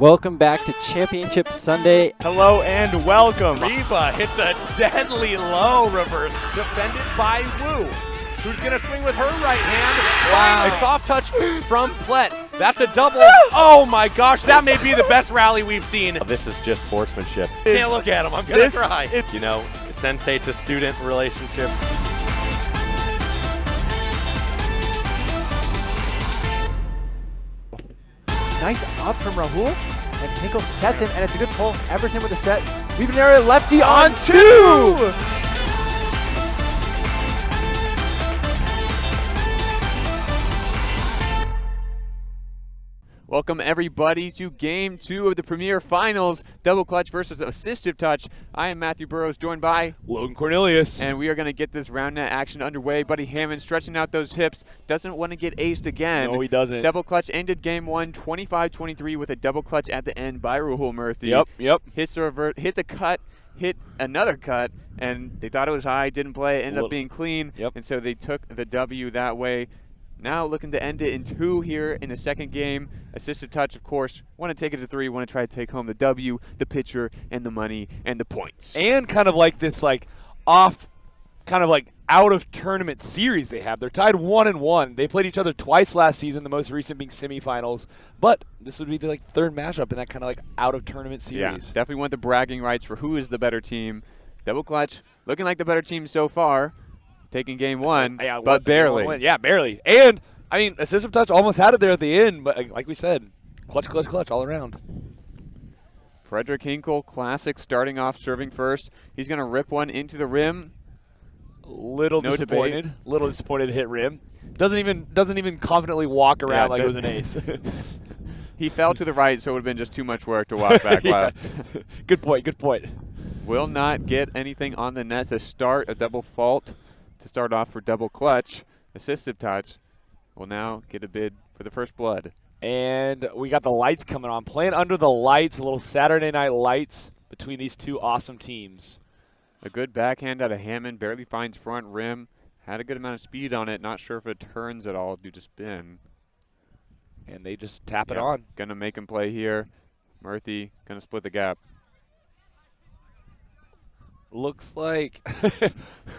Welcome back to Championship Sunday. Hello and welcome. Reba hits a deadly low reverse, defended by Wu, who's going to swing with her right hand. Wow. A soft touch from Plett. That's a double. Oh my gosh, that may be the best rally we've seen. This is just sportsmanship. Can't look at him, I'm going to cry. You know, sensei to student relationship. Nice up from Rahul, and Hinkle sets him, and it's a good pull. Everton with the set. We've an area lefty on two! Welcome everybody to Game 2 of the Premier Finals, Double Clutch versus Assistive Touch. I am Matthew Burrows, joined by Logan Cornelius. And we are going to get this round net action underway. Buddy Hammon stretching out those hips, doesn't want to get aced again. No, he doesn't. Double Clutch ended Game 1 25-23 with a double clutch at the end by Rahul Murthy. Yep. Hits the revert, hit the cut, hit another cut, and they thought it was high, didn't play, ended up being clean, and so they took the W that way. Now looking to end it in 2 here in the second game. Assistive Touch, of course, want to take it to 3, want to try to take home the W, the pitcher, and the money, and the points. And kind of like this off, kind of like out of tournament series they have. They're tied 1-1. They played each other twice last season, the most recent being semifinals. But this would be the third matchup in that kind of out of tournament series. Yeah, definitely want the bragging rights for who is the better team. Double Clutch looking like the better team so far. Taking game 1, but barely. Yeah, barely. And, I mean, Assistive Touch almost had it there at the end, but like we said, clutch all around. Fredric Hinkle, classic, starting off serving first. He's going to rip one into the rim. Little No disappointed. debate. Little disappointed to hit rim. Doesn't even confidently walk around like it was an ace. He fell to the right, so it would have been just too much work to walk back left. Good point. Will not get anything on the net to start a double fault. To start off for Double Clutch, Assistive Touch will now get a bid for the first blood. And we got the lights coming on. Playing under the lights, a little Saturday night lights between these two awesome teams. A good backhand out of Hammond, barely finds front rim. Had a good amount of speed on it. Not sure if it turns at all due to spin. And they just tap it on. Gonna make him play here. Murthy gonna split the gap. Looks like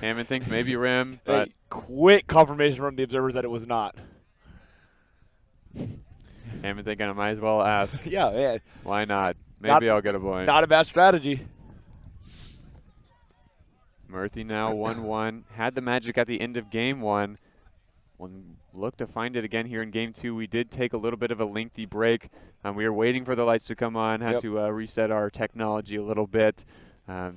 Hammond thinks maybe rim, but quick confirmation from the observers that it was not. Hammond thinking I might as well ask. Yeah. Why not? Maybe I'll get a point. Not a bad strategy. Murthy now 1-1. Had the magic at the end of game 1. We'll look to find it again here in game 2. We did take a little bit of a lengthy break. We were waiting for the lights to come on. Had to reset our technology a little bit.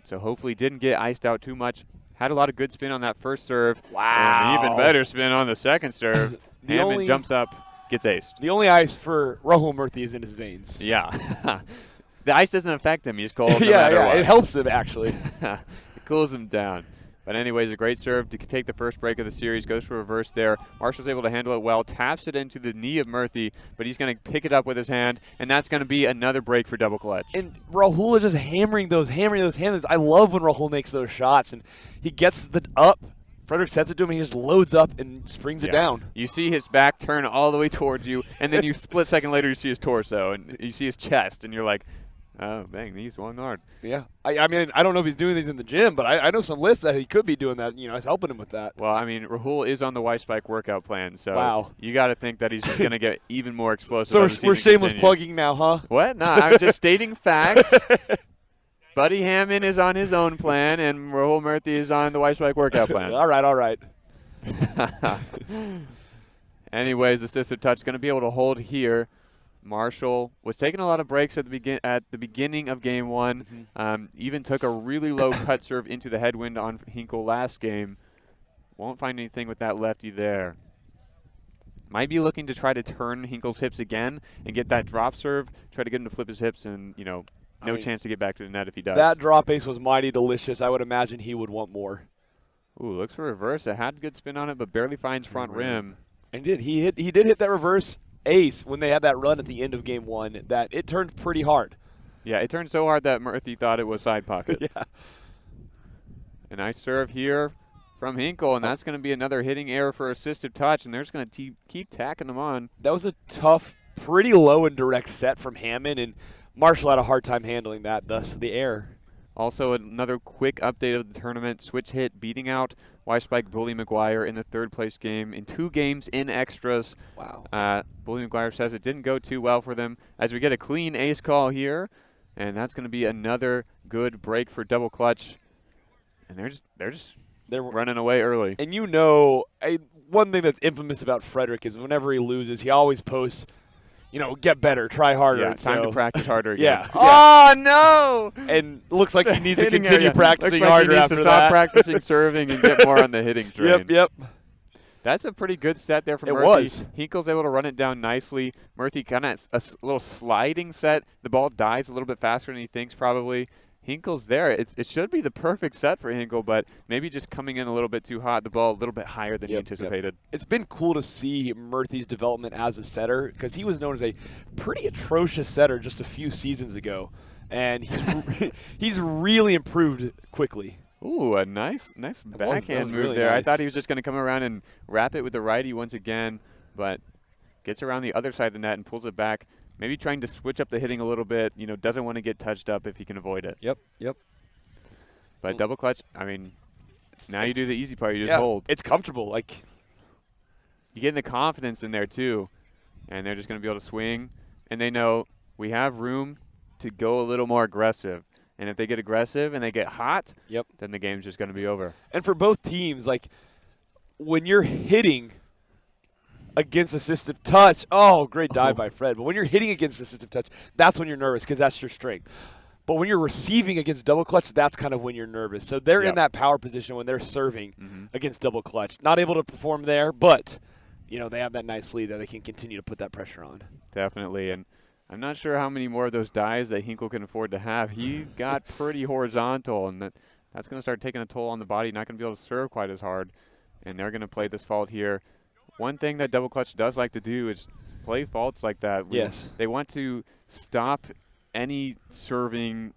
So hopefully didn't get iced out too much. Had a lot of good spin on that first serve. Wow. And even better spin on the second serve. Hammond jumps up, gets aced. The only ice for Rahul Murthy is in his veins. Yeah. The ice doesn't affect him. He's cold no matter what. It helps him, actually. It cools him down. But anyways, a great serve to take the first break of the series. Goes for reverse there. Marshall's able to handle it well. Taps it into the knee of Murthy, but he's going to pick it up with his hand, and that's going to be another break for Double Clutch. And Rahul is just hammering those hands. I love when Rahul makes those shots, and he gets the up. Fredric sets it to him, and he just loads up and springs it down. You see his back turn all the way towards you, and then you split second later, you see his torso, and you see his chest, and you're like, oh, bang, he's swung hard. Yeah. I mean, I don't know if he's doing these in the gym, but I know some lists that he could be doing that. You know, it's helping him with that. Well, I mean, Rahul is on the Y-Spike workout plan, so you got to think that he's just going to get even more explosive. So we're shameless plugging now, huh? What? No, I'm just stating facts. Buddy Hammond is on his own plan, and Rahul Murthy is on the Y-Spike workout plan. All right. Anyways, Assistive Touch going to be able to hold here. Marshall was taking a lot of breaks at the beginning of game 1. Even took a really low cut serve into the headwind on Hinkle last game. Won't find anything with that lefty there. Might be looking to try to turn Hinkle's hips again and get that drop serve. Try to get him to flip his hips, and no chance to get back to the net if he does. That drop ace was mighty delicious. I would imagine he would want more. Ooh, looks for reverse. It had good spin on it, but barely finds front rim. And he did hit that reverse ace when they had that run at the end of game 1 that it turned pretty hard. Yeah, it turned so hard that Murthy thought it was side pocket. Yeah. A nice serve here from Hinkle, and that's going to be another hitting error for Assistive Touch, and they're just going to keep tacking them on. That was a tough pretty low and direct set from Hammon, and Marshall had a hard time handling that, thus the error. Also, another quick update of the tournament. Switch hit beating out Y-Spike Bully McGuire in the third-place game in 2 games in extras. Wow. Bully McGuire says it didn't go too well for them as we get a clean ace call here, and that's going to be another good break for Double Clutch. And they're running away early. And one thing that's infamous about Fredric is whenever he loses, he always posts, get better, try harder. Yeah, time to practice harder again. Yeah. Oh, no! And looks like he needs to Hitting continue area. practicing Looks like harder he needs after to stop that. practicing serving and get more on the hitting train. Yep. That's a pretty good set there from It Murthy. was. Hinkle's able to run it down nicely. Murthy kind of a little sliding set. The ball dies a little bit faster than he thinks probably. Hinkle's there. It should be the perfect set for Hinkle, but maybe just coming in a little bit too hot. The ball a little bit higher than he anticipated. It's been cool to see Murthy's development as a setter because he was known as a pretty atrocious setter just a few seasons ago, and he's really improved quickly. Ooh, a nice backhand move really there. nice. I thought he was just going to come around and wrap it with the righty once again, but gets around the other side of the net and pulls it back. Maybe trying to switch up the hitting a little bit. Doesn't want to get touched up if he can avoid it. Yep. But double clutch, now you do the easy part. You just hold. It's comfortable. You get the confidence in there, too. And they're just going to be able to swing. And they know we have room to go a little more aggressive. And if they get aggressive and they get hot, then the game's just going to be over. And for both teams, when you're hitting against assistive touch, great dive by Fred. But when you're hitting against assistive touch, that's when you're nervous because that's your strength. But when you're receiving against double clutch, that's kind of when you're nervous. So they're in that power position when they're serving against double clutch. Not able to perform there, but they have that nice lead that they can continue to put that pressure on. Definitely. And I'm not sure how many more of those dives that Hinkle can afford to have. He got pretty horizontal, and that's going to start taking a toll on the body. Not going to be able to serve quite as hard. And they're going to play this fault here. One thing that double clutch does like to do is play faults like that. Yes. They want to stop any serving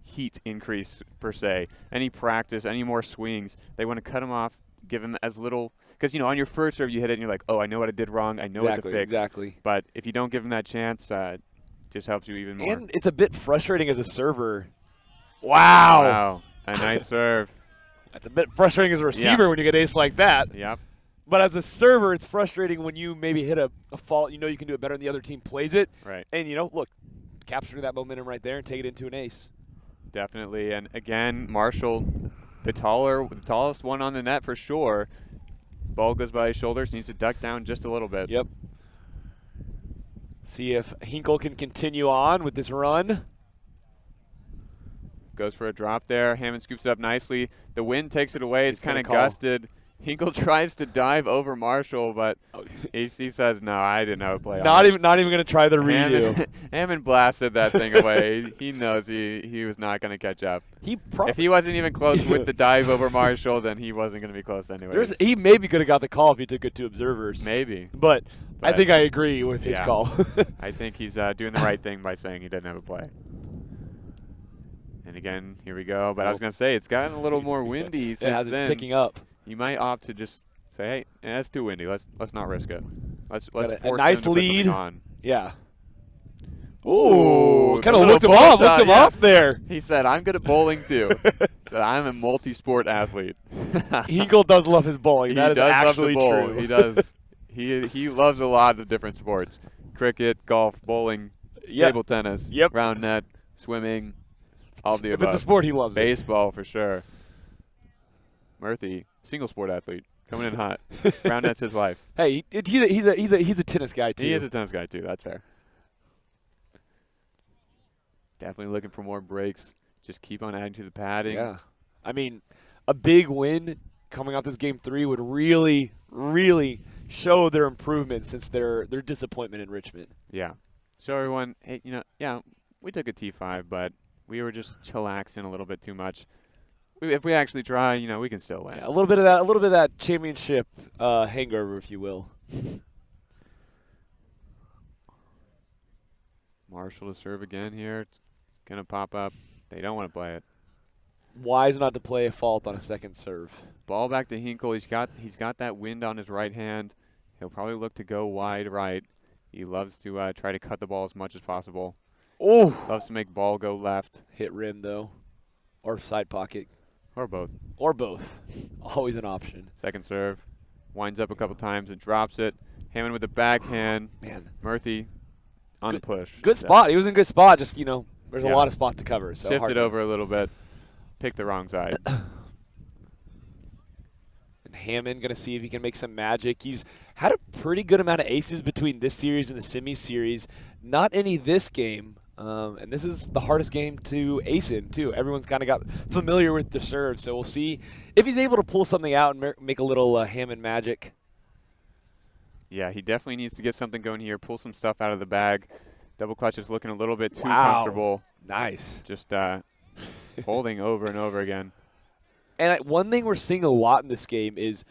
heat increase per se, any practice, any more swings. They want to cut them off, give them as little because on your first serve you hit it and you're like, I know what I did wrong, I know what to fix. Exactly. But if you don't give them that chance, it just helps you even more. And it's a bit frustrating as a server. Wow. A nice serve. That's a bit frustrating as a receiver when you get ace like that. Yep. But as a server, it's frustrating when you maybe hit a fault. You can do it better than the other team plays it. Right. And, look, capture that momentum right there and take it into an ace. Definitely. And, again, Marshall, the tallest one on the net for sure. Ball goes by his shoulders. Needs to duck down just a little bit. Yep. See if Hinkle can continue on with this run. Goes for a drop there. Hammon scoops it up nicely. The wind takes it away. It's kind of call. gusted. Hinkle tries to dive over Marshall, but he says, no, I didn't have a play. Not even going to try the redo. Hammon blasted that thing away. He knows he was not going to catch up. If he wasn't even close with the dive over Marshall, then he wasn't going to be close anyway. He maybe could have got the call if he took it to observers. Maybe. But I think I agree with his call. I think he's doing the right thing by saying he didn't have a play. And again, here we go. But I was going to say, it's gotten a little more windy since then. It's picking up. You might opt to just say, hey, that's too windy. Let's not risk it. Let's force a nice them to put lead. something on. Yeah. Ooh, kind of looked him off there. He said, I'm good at bowling too. So I'm a multi-sport athlete. Hinkle does love his bowling. That is actually true. He does. He loves a lot of different sports. Cricket, golf, bowling, table tennis, round net, swimming, all the above. If it's a sport, he loves Baseball for sure. Murthy, single sport athlete, coming in hot. Round net's his life. Hey, he's a tennis guy too. He is a tennis guy too. That's fair. Definitely looking for more breaks. Just keep on adding to the padding. Yeah. I mean, a big win coming out this game 3 would really, really show their improvement since their disappointment in Richmond. Yeah. Show everyone, hey, we took a T5, but we were just chillaxing a little bit too much. If we actually try, we can still win. Yeah, a little bit of that championship hangover, if you will. Marshall to serve again here. It's gonna pop up. They don't want to play it. Wise not to play a fault on a second serve. Ball back to Hinkle. He's got that wind on his right hand. He'll probably look to go wide right. He loves to try to cut the ball as much as possible. Oh, Loves to make ball go left. hit rim though, or side pocket, Or both. or both. Always an option. Second serve. Winds up a couple times and drops it. Hammon with the backhand. Man, Murthy on the push. good So spot. He was in a good spot. Just there's a Yeah. lot of spot to cover. So hard Shifted to- over a little bit. Picked the wrong side. And Hammon going to see if he can make some magic. He's had a pretty good amount of aces between this series and the semi series. Not any this game. And this is the hardest game to ace in, too. Everyone's kind of got familiar with the serve. So we'll see if he's able to pull something out and make a little Hammon magic. Yeah, he definitely needs to get something going here. Pull some stuff out of the bag. Double clutch is looking a little bit too Wow. comfortable. Nice. Just holding over and over again. And one thing we're seeing a lot in this game is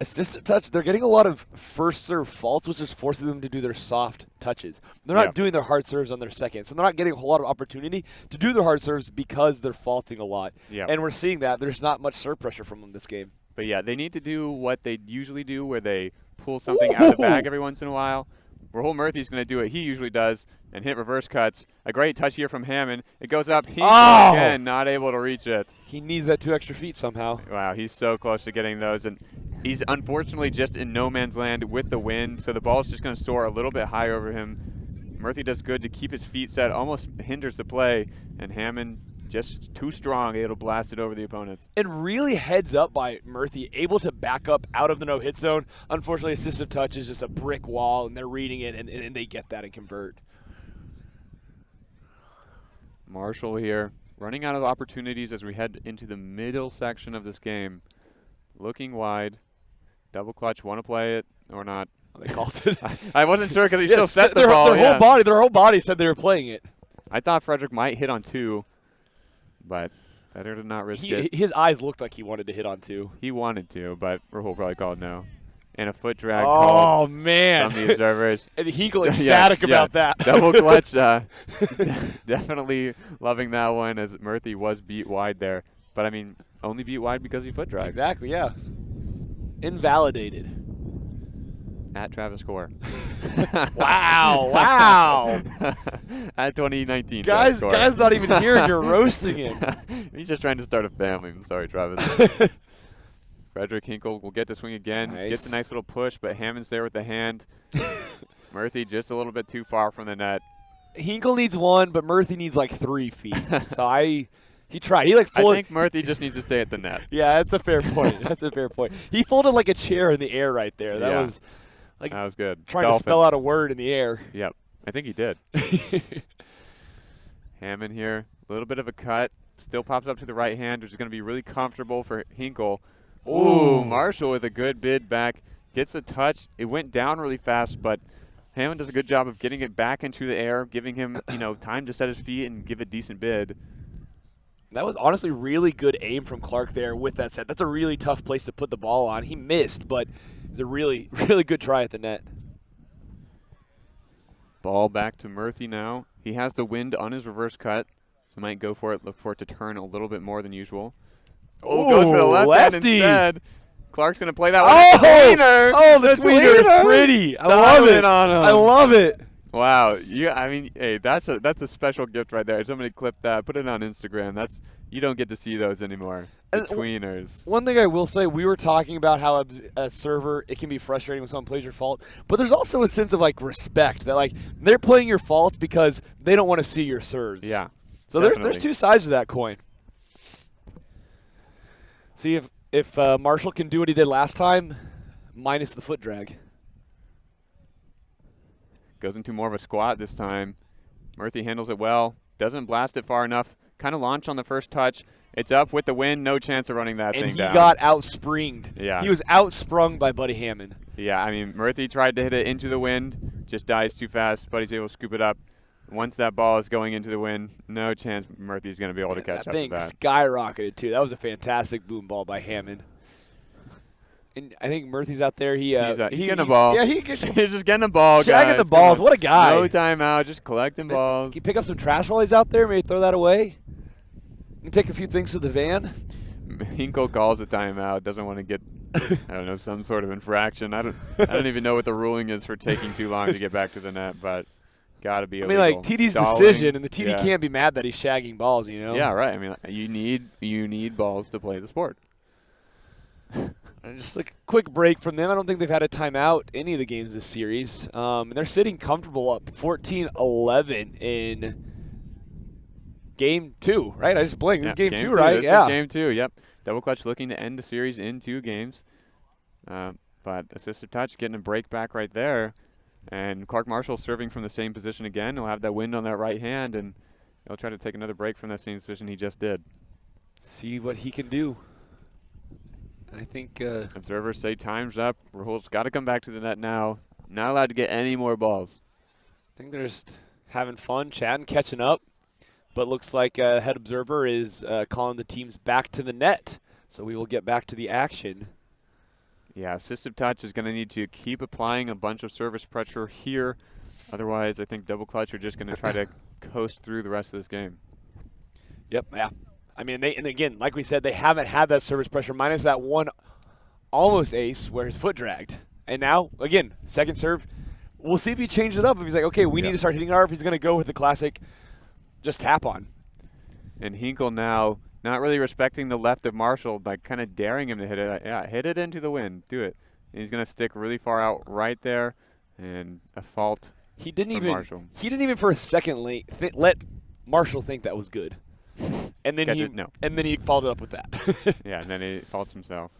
assistive touch. They're getting a lot of first serve faults, which is forcing them to do their soft touches. They're not doing their hard serves on their second, so they're not getting a whole lot of opportunity to do their hard serves because they're faulting a lot. Yeah. And we're seeing that. There's not much serve pressure from them this game. But yeah, they need to do what they usually do, where they pull something out of the bag every once in a while. Rahul Murthy's going to do what he usually does and hit reverse cuts. A great touch here from Hammon. It goes up. He's again not able to reach it. He needs that 2 extra feet somehow. Wow, he's so close to getting those. And he's unfortunately just in no man's land with the wind, so the ball's just going to soar a little bit higher over him. Murthy does good to keep his feet set, almost hinders the play, and Hammon just too strong, able to blast it over the opponents. And really heads up by Murthy, able to back up out of the no-hit zone. Unfortunately, assistive touch is just a brick wall, and they're reading it, and they get that and convert. Marshall here, running out of opportunities as we head into the middle section of this game. Looking wide. Double clutch, want to play it or not? Oh, they called it. I wasn't sure because he still set the their, ball. Their whole body said they were playing it. I thought Fredric might hit on 2, but better to not risk it. His eyes looked like he wanted to hit on 2. He wanted to, but Rahul probably called no. And a foot drag Oh, called man. from the observers. And Hinkle ecstatic about that. Double clutch, definitely loving that one as Murthy was beat wide there. But, I mean, only beat wide because he foot dragged. Exactly, yeah. Invalidated. At Travis Core. Wow. At 2019. Guy's not even here and you're roasting him. He's just trying to start a family. I'm sorry, Travis. Fredric Hinkle will get to swing again. Nice. Gets a nice little push, but Hammon's there with the hand. Murthy just a little bit too far from the net. Hinkle needs 1, but Murthy needs like 3 feet. So he tried. I think Murthy just needs to stay at the net. Yeah, that's a fair point. That's a fair point. He folded like a chair in the air right there. That was like that was good. Trying to spell out a word in the air. Yep, I think he did. Hammon here, a little bit of a cut. Still pops up to the right hand, which is going to be really comfortable for Hinkle. Ooh, Marshall with a good bid back. Gets the touch. It went down really fast, but Hammon does a good job of getting it back into the air, giving him time to set his feet and give a decent bid. That was honestly really good aim from Clark there with that set. That's a really tough place to put the ball on. He missed, but it was a really, really good try at the net. Ball back to Murthy now. He has the wind on his reverse cut, so might go for it, look for it to turn a little bit more than usual. Oh, goes for the left hand instead. Clark's going to play that one. Tweener. Oh, the tweener is pretty. I love it. I love it. Wow. I mean, hey, that's a special gift right there. Somebody clip that, put it on Instagram. You don't get to see those anymore. The tweeners. One thing I will say, we were talking about how as server it can be frustrating when someone plays your fault, but there's also a sense of like respect that like they're playing your fault because they don't want to see your serves. Yeah. So there's 2 sides to that coin. See if Marshall can do what he did last time, minus the foot drag. Goes into more of a squat this time. Murthy handles it well. Doesn't blast it far enough. Kind of launch on the first touch. It's up with the wind. No chance of running that thing down. And he got outspringed. Yeah. He was outsprung by Buddy Hammon. Yeah, I mean, Murthy tried to hit it into the wind. Just dies too fast. Buddy's able to scoop it up. Once that ball is going into the wind, no chance Murthy's going to be able to catch up with that. That thing skyrocketed, too. That was a fantastic boom ball by Hammon. And I think Murthy's out there. He's getting a ball. Yeah, he's just getting a ball, guys. Shagging the balls. What a guy. No timeout, just collecting balls. Can you pick up some trash while he's out there? Maybe throw that away? You can take a few things to the van? Hinkle calls a timeout. Doesn't want to get I don't know, some sort of infraction. I don't even know what the ruling is for taking too long to get back to the net, but got to be illegal. I mean, like, TD's Stalling, decision, and the TD yeah. can't be mad that he's shagging balls, you know? Yeah, right. I mean, you need balls to play the sport. And just a quick break from them. I don't think they've had a timeout any of the games this series. And they're sitting comfortable up 14-11 in game 2, right? I just blinked. This is game 2, right? This Yeah. is game 2, yep. Double Clutch looking to end the series in 2 games. But Assistive Touch getting a break back right there. And Clark Marshall serving from the same position again. He'll have that wind on that right hand, and he'll try to take another break from that same position he just did. See what he can do. I think observers say time's up. Rahul's got to come back to the net now. Not allowed to get any more balls. I think they're just having fun, chatting, catching up. But looks like head observer is calling the teams back to the net. So we will get back to the action. Yeah, Assistive Touch is going to need to keep applying a bunch of service pressure here. Otherwise, I think Double Clutch are just going to try to coast through the rest of this game. Yep, yeah. I mean, and again, like we said, they haven't had that service pressure minus that one almost ace where his foot dragged. And now, again, second serve, we'll see if he changes it up. If he's like, okay, we need to start hitting hard, if he's going to go with the classic just tap on. And Hinkle now not really respecting the left of Marshall, like kind of daring him to hit it. Yeah, hit it into the wind. Do it. And he's going to stick really far out right there, and a fault. He didn't from even. Marshall. He didn't even for a second let Marshall think that was good. And then he followed it up with that. Yeah, and then he faults himself.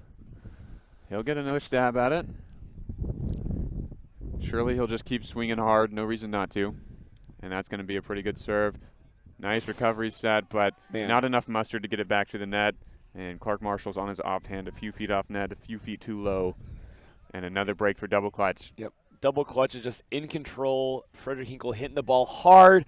He'll get another stab at it. Surely he'll just keep swinging hard. No reason not to. And that's going to be a pretty good serve. Nice recovery set, but not enough mustard to get it back to the net. And Clark Marshall's on his offhand, a few feet off net, a few feet too low. And another break for Double Clutch. Yep. Double Clutch is just in control. Fredric Hinkle hitting the ball hard.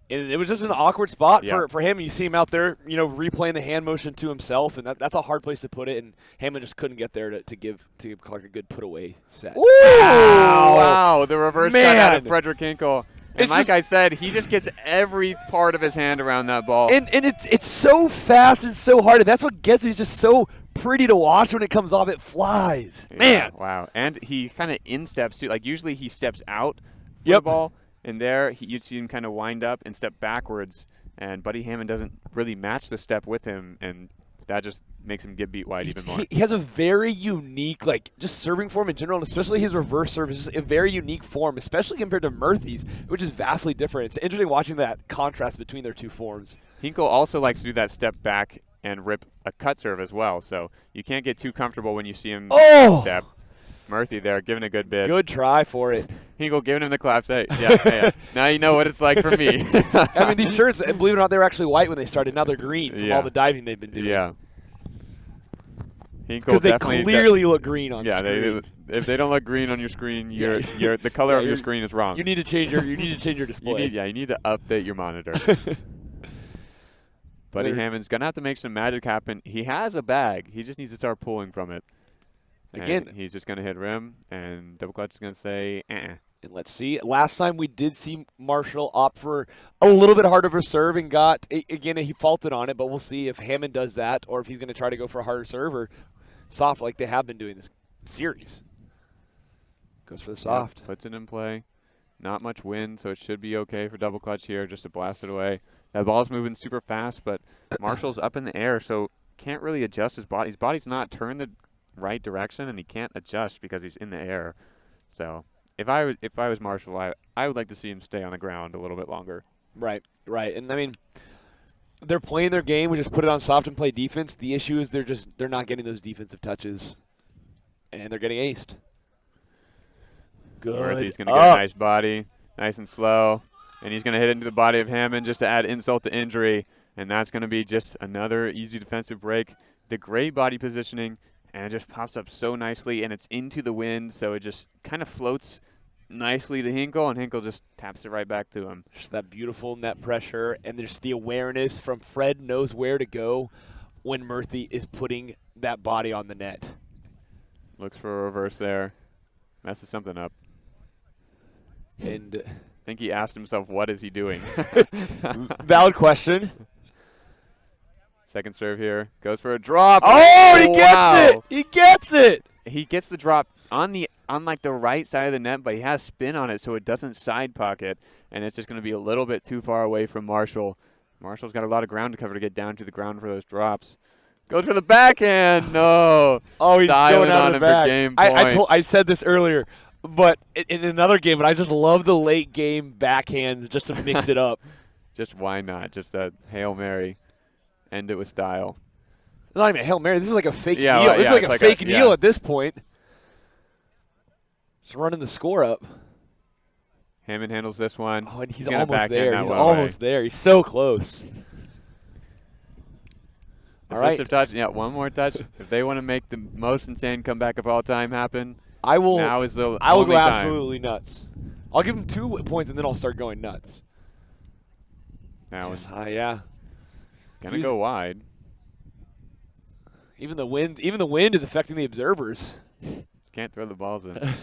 And it was just an awkward spot for him. You see him out there, replaying the hand motion to himself, and that's a hard place to put it. And Hammon just couldn't get there to give Clark a good put-away set. Ooh! Wow, the reverse cut out of Fredric Hinkle. And like I said, he just gets every part of his hand around that ball. And it's so fast and so hard, and that's what gets me. It's just so pretty to watch when it comes off. It flies. Yeah, man. Wow. And he kind of insteps, too. Like, usually he steps out for the ball. And there, you'd see him kind of wind up and step backwards. And Buddy Hammon doesn't really match the step with him. And that just makes him get beat wide even more. He has a very unique, just serving form in general, and especially his reverse serve is just a very unique form, especially compared to Murthy's, which is vastly different. It's interesting watching that contrast between their two forms. Hinkle also likes to do that step back and rip a cut serve as well. So you can't get too comfortable when you see him step. Murthy there, giving a good bid. Good try for it. Hinkle giving him the claps. Hey, yeah. Now you know what it's like for me. I mean, these shirts, believe it or not, they were actually white when they started. Now they're green from all the diving they've been doing. Yeah. Because they clearly look green on screen. If they don't look green on your screen, the color of your screen is wrong. You need to change your display. You need to update your monitor. Buddy Hammon's gonna have to make some magic happen. He has a bag. He just needs to start pulling from it. Again, and he's just going to hit rim, and Double Clutch is going to say, And let's see. Last time we did see Marshall opt for a little bit harder of a serve and he faulted on it, but we'll see if Hammon does that or if he's going to try to go for a harder serve or soft like they have been doing this series. Goes for the soft. Yeah, puts it in play. Not much wind, so it should be okay for Double Clutch here just to blast it away. That ball's moving super fast, but Marshall's up in the air, so can't really adjust his body. His body's not turned the right direction, and he can't adjust because he's in the air. So if I was Marshall, I would like to see him stay on the ground a little bit longer. Right. And I mean, they're playing their game. We just put it on soft and play defense. The issue is they're not getting those defensive touches, and they're getting aced. Good. Murthy's going to get a nice body, nice and slow, and he's going to hit into the body of Hammon just to add insult to injury, and that's going to be just another easy defensive break. The great body positioning. And it just pops up so nicely, and it's into the wind, so it just kind of floats nicely to Hinkle, and Hinkle just taps it right back to him. Just that beautiful net pressure, and there's the awareness from Fred knows where to go when Murthy is putting that body on the net. Looks for a reverse there. Messes something up. And I think he asked himself, what is he doing? Valid question. Second serve here. Goes for a drop. Oh, he gets wow. it! He gets it! He gets the drop on like the right side of the net, but he has spin on it so it doesn't side pocket, and it's just going to be a little bit too far away from Marshall. Marshall's got a lot of ground to cover to get down to the ground for those drops. Goes for the backhand. No. Oh, he's Dialing going out on of the him for back. game point. I said this earlier, but in another game, but I just love the late game backhands just to mix it up. Just why not? Just that Hail Mary. End it with style. It's not even a Hail Mary. This is like a fake Yeah, kneel. well, This is yeah, like it's a like fake a- kneel yeah. at this point. Just running the score up. Hammon handles this one. Oh, and he's gonna almost backhand there. that He's one almost there. He's so close. All right. Assistive touch. Yeah, one more touch. If they want to make the most insane comeback of all time happen, I will. now is the I will only go time. absolutely nuts. I'll give him 2 points and then I'll start going nuts. Now it's Yeah. gonna go wide. Even the wind is affecting the observers. Can't throw the balls in.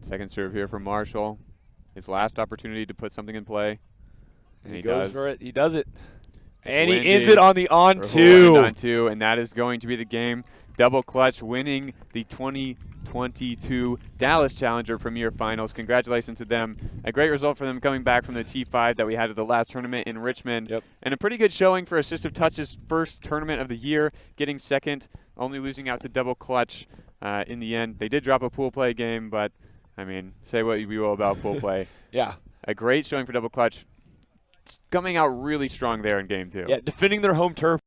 Second serve here for Marshall. His last opportunity to put something in play. And he goes does. for it. He does it. It's And he windy. ends it on the on Rahul two. on 2, and that is going to be the game. Double clutch winning the 2022 Dallas Challenger Premier Finals. Congratulations to them. A great result for them coming back from the T5 that we had at the last tournament in Richmond. Yep. And a pretty good showing for Assistive Touch's first tournament of the year, getting second, only losing out to Double Clutch in the end. They did drop a pool play game, but, I mean, say what you will about pool play. Yeah. A great showing for Double Clutch, coming out really strong there in game 2. Yeah, defending their home turf.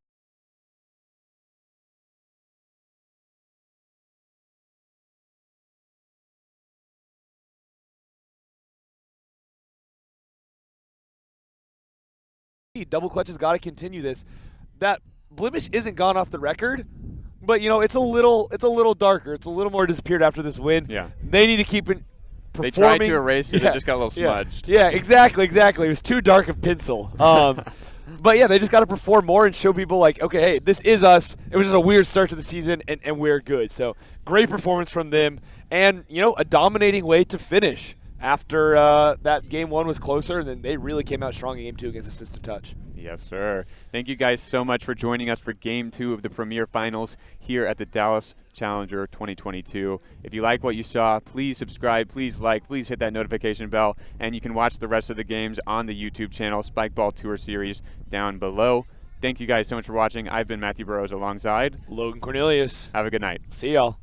Double Clutch has got to continue this. That blemish isn't gone off the record, but you know it's a little darker. It's a little more disappeared after this win. Yeah. They need to keep it performing. They tried to erase it. Yeah. It just got a little smudged. Yeah, exactly. It was too dark of pencil. But yeah, they just got to perform more and show people like, okay, hey, this is us. It was just a weird start to the season, and we're good. So great performance from them, and you know, a dominating way to finish after that game 1 was closer, and then they really came out strong in game 2 against Assistive Touch. Yes, sir. Thank you guys so much for joining us for Game 2 of the Premier Finals here at the Dallas Challenger 2022. If you like what you saw, please subscribe, please like, please hit that notification bell, and you can watch the rest of the games on the YouTube channel, Spikeball Tour Series, down below. Thank you guys so much for watching. I've been Matthew Burrows alongside Logan Cornelius. Have a good night. See y'all.